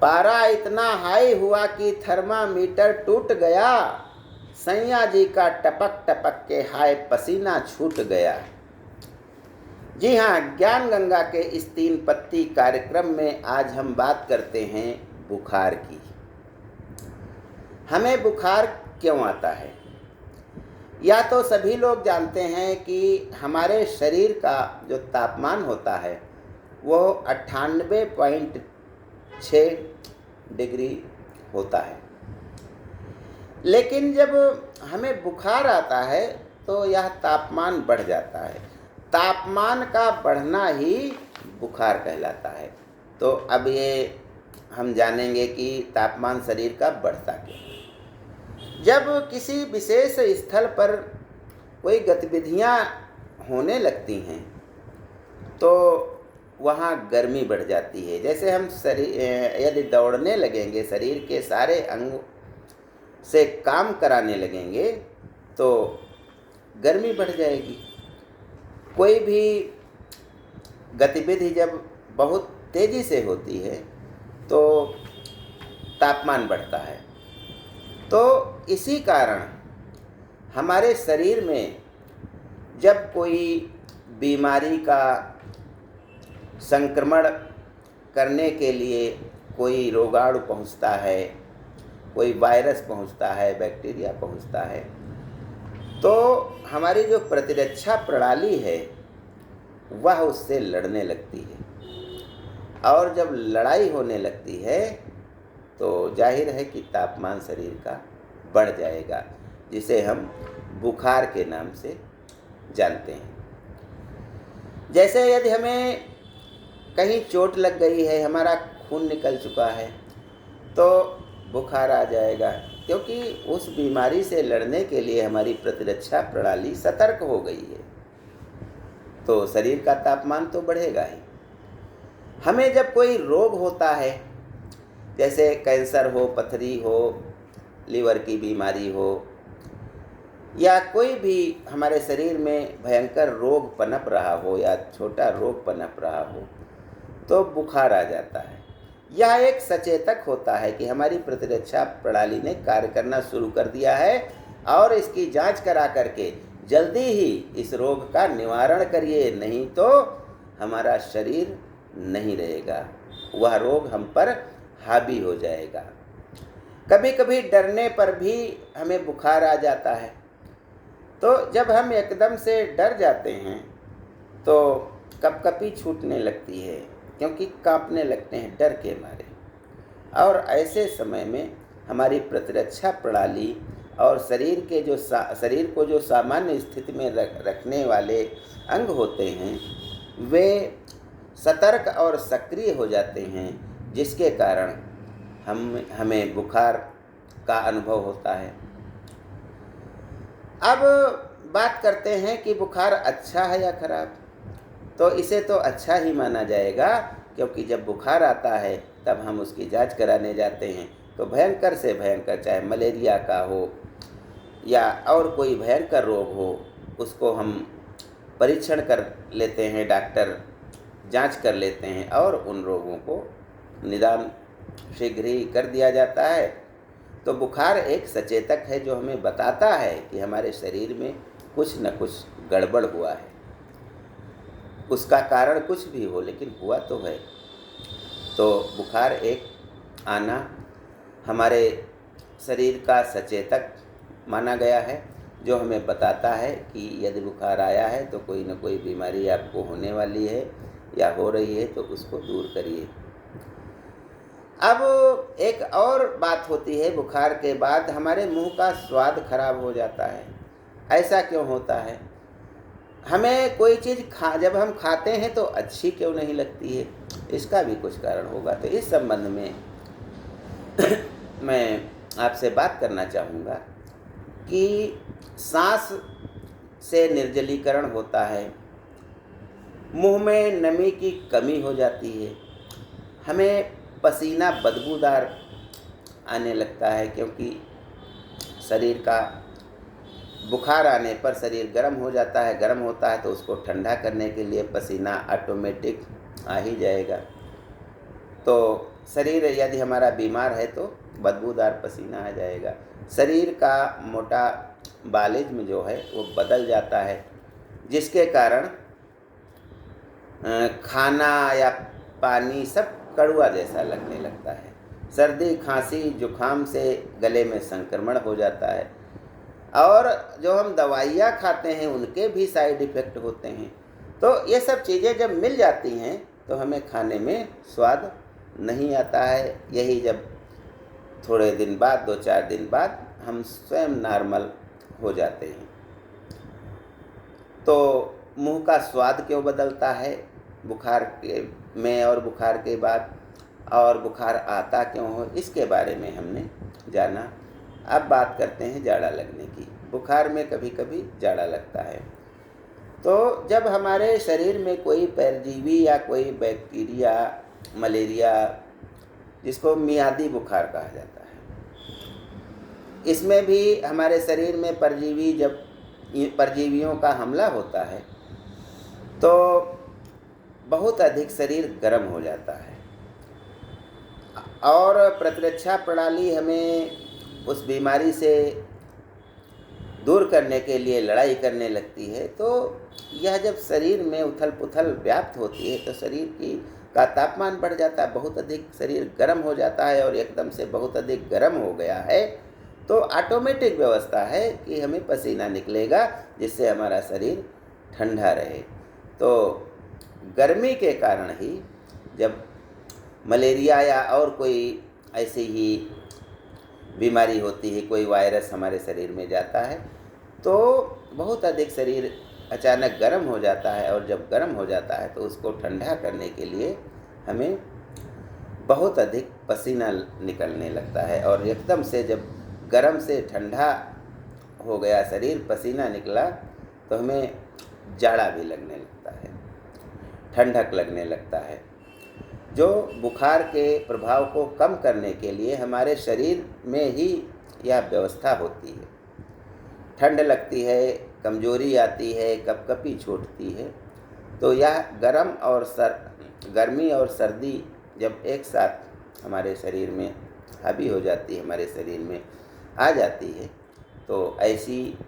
पारा इतना हाई हुआ कि थर्मामीटर टूट गया, सैया जी का टपक टपक के हाय पसीना छूट गया। जी हाँ, ज्ञान गंगा के इस 3 पत्ती कार्यक्रम में आज हम बात करते हैं बुखार की। हमें बुखार क्यों आता है? या तो सभी लोग जानते हैं कि हमारे शरीर का जो तापमान होता है वो 98.6 डिग्री होता है, लेकिन जब हमें बुखार आता है तो यह तापमान बढ़ जाता है। तापमान का बढ़ना ही बुखार कहलाता है। तो अब ये हम जानेंगे कि तापमान शरीर का बढ़ता क्यों। जब किसी विशेष स्थल पर कोई गतिविधियां होने लगती हैं तो वहाँ गर्मी बढ़ जाती है। जैसे हम यदि दौड़ने लगेंगे, शरीर के सारे अंगों से काम कराने लगेंगे तो गर्मी बढ़ जाएगी। कोई भी गतिविधि जब बहुत तेज़ी से होती है तो तापमान बढ़ता है। तो इसी कारण हमारे शरीर में जब कोई बीमारी का संक्रमण करने के लिए कोई रोगाणु पहुंचता है, कोई वायरस पहुंचता है, बैक्टीरिया पहुंचता है, तो हमारी जो प्रतिरक्षा प्रणाली है वह उससे लड़ने लगती है। और जब लड़ाई होने लगती है तो जाहिर है कि तापमान शरीर का बढ़ जाएगा, जिसे हम बुखार के नाम से जानते हैं। जैसे यदि हमें कहीं चोट लग गई है, हमारा खून निकल चुका है, तो बुखार आ जाएगा, क्योंकि उस बीमारी से लड़ने के लिए हमारी प्रतिरक्षा प्रणाली सतर्क हो गई है। तो शरीर का तापमान तो बढ़ेगा ही। हमें जब कोई रोग होता है, जैसे कैंसर हो, पथरी हो, लीवर की बीमारी हो, या कोई भी हमारे शरीर में भयंकर रोग पनप रहा हो या छोटा रोग पनप रहा हो, तो बुखार आ जाता है। यह एक सचेतक होता है कि हमारी प्रतिरक्षा प्रणाली ने कार्य करना शुरू कर दिया है और इसकी जांच करा करके जल्दी ही इस रोग का निवारण करिए, नहीं तो हमारा शरीर नहीं रहेगा, वह रोग हम पर हावी हो जाएगा। कभी कभी डरने पर भी हमें बुखार आ जाता है। तो जब हम एकदम से डर जाते हैं तो कपकपी छूटने लगती है, क्योंकि कांपने लगते हैं डर के मारे। और ऐसे समय में हमारी प्रतिरक्षा प्रणाली और शरीर को जो सामान्य स्थिति में रखने वाले अंग होते हैं वे सतर्क और सक्रिय हो जाते हैं, जिसके कारण हमें बुखार का अनुभव होता है। अब बात करते हैं कि बुखार अच्छा है या खराब। तो इसे तो अच्छा ही माना जाएगा, क्योंकि जब बुखार आता है तब हम उसकी जांच कराने जाते हैं तो भयंकर से भयंकर, चाहे मलेरिया का हो या और कोई भयंकर रोग हो, उसको हम परीक्षण कर लेते हैं, डॉक्टर जांच कर लेते हैं और उन रोगों को निदान शीघ्र ही कर दिया जाता है। तो बुखार एक सचेतक है जो हमें बताता है कि हमारे शरीर में कुछ न कुछ गड़बड़ हुआ है। उसका कारण कुछ भी हो, लेकिन हुआ तो है। तो बुखार एक आना हमारे शरीर का सचेतक माना गया है, जो हमें बताता है कि यदि बुखार आया है तो कोई न कोई बीमारी आपको होने वाली है या हो रही है, तो उसको दूर करिए। अब एक और बात होती है, बुखार के बाद हमारे मुंह का स्वाद खराब हो जाता है। ऐसा क्यों होता है? हमें कोई चीज़ जब हम खाते हैं तो अच्छी क्यों नहीं लगती है? इसका भी कुछ कारण होगा। तो इस संबंध में मैं आपसे बात करना चाहूँगा कि सांस से निर्जलीकरण होता है, मुंह में नमी की कमी हो जाती है, हमें पसीना बदबूदार आने लगता है, क्योंकि शरीर का बुखार आने पर शरीर गर्म हो जाता है, गर्म होता है तो उसको ठंडा करने के लिए पसीना ऑटोमेटिक आ ही जाएगा। तो शरीर यदि हमारा बीमार है तो बदबूदार पसीना आ जाएगा। शरीर का मेटाबॉलिज्म जो है वो बदल जाता है, जिसके कारण खाना या पानी सब कड़वा जैसा लगने लगता है। सर्दी खांसी जुखाम से गले में संक्रमण हो जाता है, और जो हम दवाइयाँ खाते हैं उनके भी साइड इफ़ेक्ट होते हैं। तो ये सब चीज़ें जब मिल जाती हैं तो हमें खाने में स्वाद नहीं आता है। यही जब थोड़े दिन बाद 2-4 दिन बाद हम स्वयं नॉर्मल हो जाते हैं। तो मुंह का स्वाद क्यों बदलता है बुखार के में और बुखार के बाद, और बुखार आता क्यों हो, इसके बारे में हमने जाना। अब बात करते हैं जाड़ा लगने की। बुखार में कभी कभी जाड़ा लगता है, तो जब हमारे शरीर में कोई परजीवी या कोई बैक्टीरिया, मलेरिया, जिसको मियादी बुखार कहा जाता है, इसमें भी हमारे शरीर में परजीवी, जब परजीवियों का हमला होता है तो बहुत अधिक शरीर गर्म हो जाता है, और प्रतिरक्षा प्रणाली हमें उस बीमारी से दूर करने के लिए लड़ाई करने लगती है। तो यह जब शरीर में उथल पुथल व्याप्त होती है तो शरीर का तापमान बढ़ जाता है, बहुत अधिक शरीर गर्म हो जाता है, और एकदम से बहुत अधिक गर्म हो गया है तो ऑटोमेटिक व्यवस्था है कि हमें पसीना निकलेगा, जिससे हमारा शरीर ठंडा रहे। तो गर्मी के कारण ही जब मलेरिया या और कोई ऐसी ही बीमारी होती है, कोई वायरस हमारे शरीर में जाता है, तो बहुत अधिक शरीर अचानक गर्म हो जाता है, और जब गर्म हो जाता है तो उसको ठंडा करने के लिए हमें बहुत अधिक पसीना निकलने लगता है, और एकदम से जब गर्म से ठंडा हो गया शरीर, पसीना निकला, तो हमें जाड़ा भी लगने लगता है, ठंडक लगने लगता है। जो बुखार के प्रभाव को कम करने के लिए हमारे शरीर में ही यह व्यवस्था होती है। ठंड लगती है, कमजोरी आती है, कपकपी छूटती है, तो यह गर्मी और सर्दी जब एक साथ हमारे शरीर में हावी हो जाती है, हमारे शरीर में आ जाती है, तो ऐसी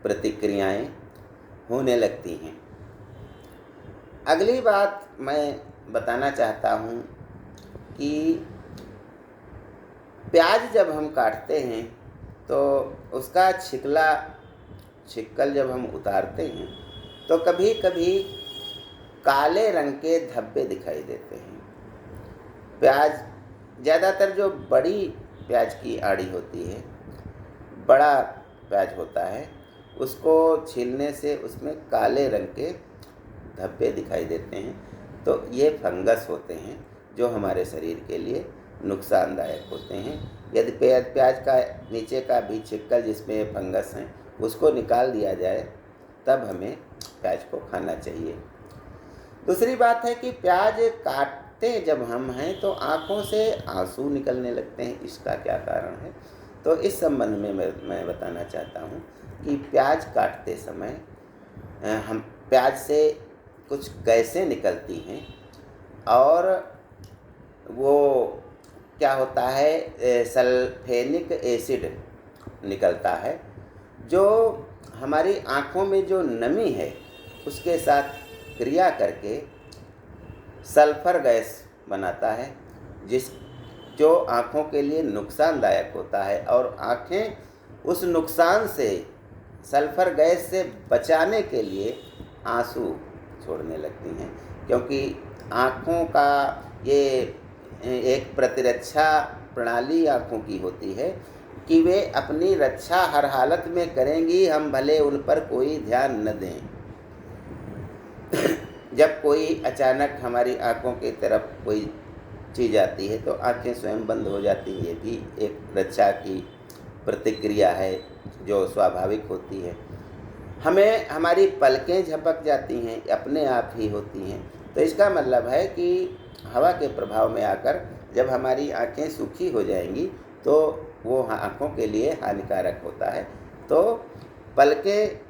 प्रतिक्रियाएं होने लगती हैं। अगली बात मैं बताना चाहता हूँ कि प्याज जब हम काटते हैं तो उसका छिकल जब हम उतारते हैं तो कभी कभी काले रंग के धब्बे दिखाई देते हैं। प्याज, ज़्यादातर जो बड़ी प्याज की आड़ी होती है, बड़ा प्याज होता है, उसको छीलने से उसमें काले रंग के धब्बे दिखाई देते हैं। तो ये फंगस होते हैं जो हमारे शरीर के लिए नुकसानदायक होते हैं। यदि प्याज का नीचे का भी छिक्कल जिसमें फंगस हैं उसको निकाल दिया जाए तब हमें प्याज को खाना चाहिए। दूसरी बात है कि प्याज काटते जब हम हैं तो आँखों से आंसू निकलने लगते हैं, इसका क्या कारण है? तो इस संबंध में मैं बताना चाहता हूँ कि प्याज काटते समय हम प्याज से कुछ गैसें निकलती हैं, और वो क्या होता है, सल्फेनिक एसिड निकलता है, जो हमारी आँखों में जो नमी है उसके साथ क्रिया करके सल्फर गैस बनाता है, जो आँखों के लिए नुकसानदायक होता है, और आँखें उस नुकसान से, सल्फर गैस से बचाने के लिए आंसू छोड़ने लगती हैं, क्योंकि आँखों का ये एक प्रतिरक्षा प्रणाली आँखों की होती है कि वे अपनी रक्षा हर हालत में करेंगी, हम भले उन पर कोई ध्यान न दें। जब कोई अचानक हमारी आँखों की तरफ कोई चीज़ आती है तो आँखें स्वयं बंद हो जाती हैं। ये भी एक रक्षा की प्रतिक्रिया है जो स्वाभाविक होती है। हमें हमारी पलकें झपक जाती हैं, अपने आप ही होती हैं, तो इसका मतलब है कि हवा के प्रभाव में आकर जब हमारी आँखें सूखी हो जाएंगी तो वो आँखों के लिए हानिकारक होता है। तो पलकें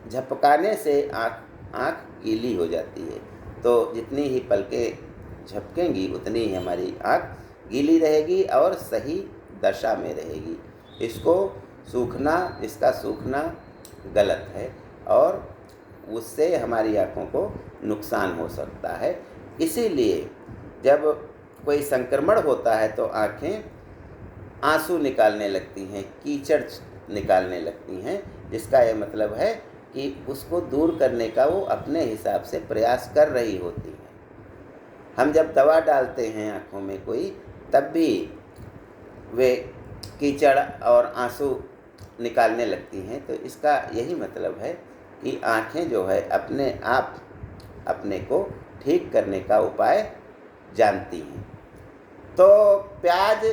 झपकाने से आँख गीली हो जाती है, तो जितनी ही पलकें झपकेंगी उतनी ही हमारी आँख गीली रहेगी और सही दशा में रहेगी। इसका सूखना गलत है और उससे हमारी आँखों को नुकसान हो सकता है। इसीलिए जब कोई संक्रमण होता है तो आँखें आंसू निकालने लगती हैं, कीचड़ निकालने लगती हैं, जिसका यह मतलब है कि उसको दूर करने का वो अपने हिसाब से प्रयास कर रही होती हैं। हम जब दवा डालते हैं आँखों में कोई, तब भी वे कीचड़ और आंसू निकालने लगती हैं। तो इसका यही मतलब है कि आँखें जो है अपने आप अपने को ठीक करने का उपाय जानती हैं। तो प्याज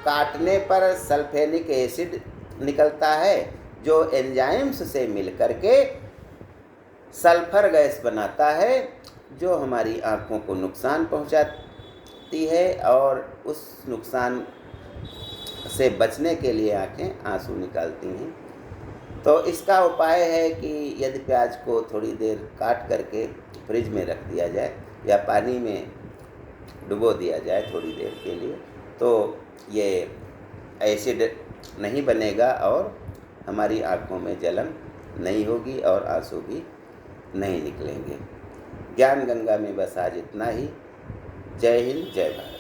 काटने पर सल्फेनिक एसिड निकलता है, जो एंजाइम्स से मिलकर के सल्फर गैस बनाता है, जो हमारी आँखों को नुकसान पहुंचाती है और उस नुकसान से बचने के लिए आँखें आंसू निकालती हैं। तो इसका उपाय है कि यदि प्याज को थोड़ी देर काट करके फ्रिज में रख दिया जाए या पानी में डुबो दिया जाए थोड़ी देर के लिए, तो ये एसिड नहीं बनेगा और हमारी आँखों में जलन नहीं होगी और आंसू भी नहीं निकलेंगे। ज्ञान गंगा में बस आज इतना ही। जय हिंद, जय भारत।